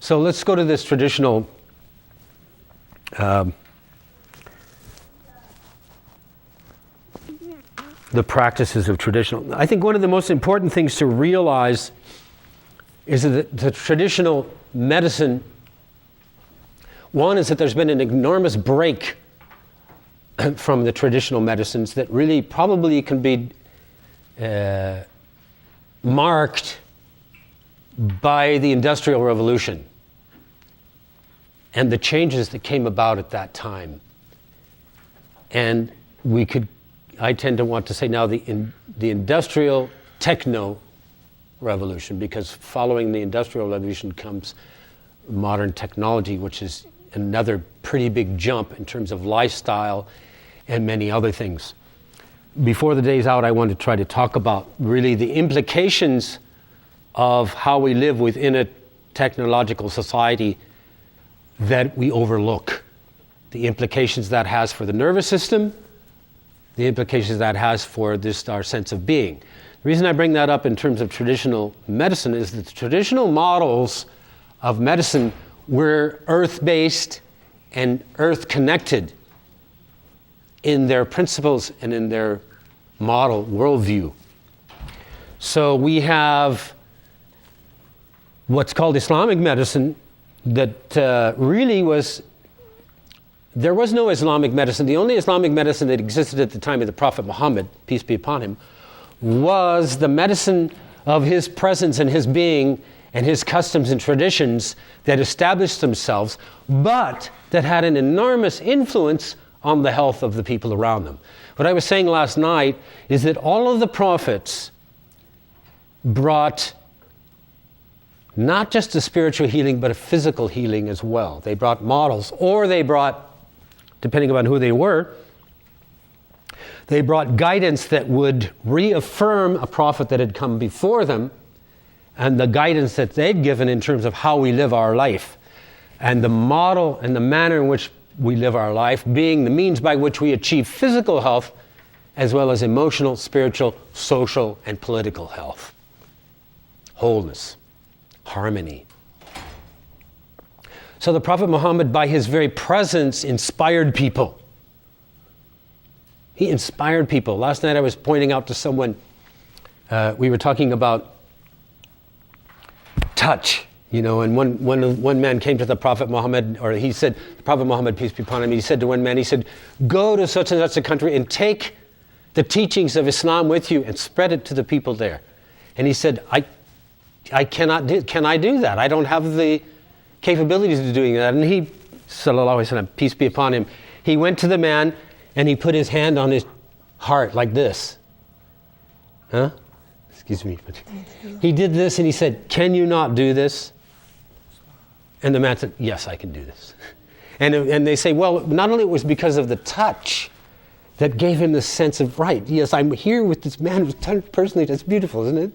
So let's go to this traditional the practices of traditional. I think one of the most important things to realize is that the traditional medicine, one is that there's been an enormous break from the traditional medicines that really probably can be marked by the Industrial Revolution and the changes that came about at that time. And I tend to want to say now the industrial techno revolution, because following the Industrial Revolution comes modern technology, which is another pretty big jump in terms of lifestyle and many other things. Before the day's out, I want to try to talk about really the implications of how we live within a technological society that we overlook. The implications that has for the nervous system, the implications that has for our sense of being. The reason I bring that up in terms of traditional medicine is that the traditional models of medicine were earth-based and earth-connected in their principles and in their model worldview. So we have what's called Islamic medicine that really was, there was no Islamic medicine. The only Islamic medicine that existed at the time of the Prophet Muhammad, peace be upon him, was the medicine of his presence and his being and his customs and traditions that established themselves, but that had an enormous influence on the health of the people around them. What I was saying last night is that all of the prophets brought not just a spiritual healing, but a physical healing as well. They brought models, or they brought, depending upon who they were, they brought guidance that would reaffirm a prophet that had come before them and the guidance that they'd given in terms of how we live our life. And the model and the manner in which we live our life being the means by which we achieve physical health as well as emotional, spiritual, social, and political health. Wholeness, harmony. So the Prophet Muhammad, by his very presence, inspired people. He inspired people. Last night I was pointing out to someone, we were talking about touch, and one man came to the Prophet Muhammad, or he said, the Prophet Muhammad, peace be upon him, he said to one man, he said, go to such and such a country and take the teachings of Islam with you and spread it to the people there. And he said, can I do that? I don't have the capabilities of doing that. And he, sallallahu alaihi wasallam, peace be upon him, he went to the man and he put his hand on his heart like this. Excuse me. He did this and he said, can you not do this? And the man said, yes, I can do this. And they say, well, not only it was because of the touch that gave him the sense of, right, yes, I'm here with this man who's touched personally. That's beautiful, isn't it?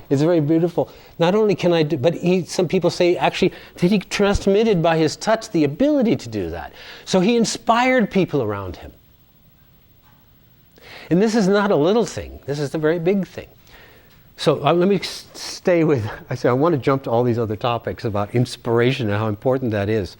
It's very beautiful. Not only can I do, but some people say actually that he transmitted by his touch the ability to do that. So he inspired people around him. And this is not a little thing. This is a very big thing. So let me stay with, I want to jump to all these other topics about inspiration and how important that is.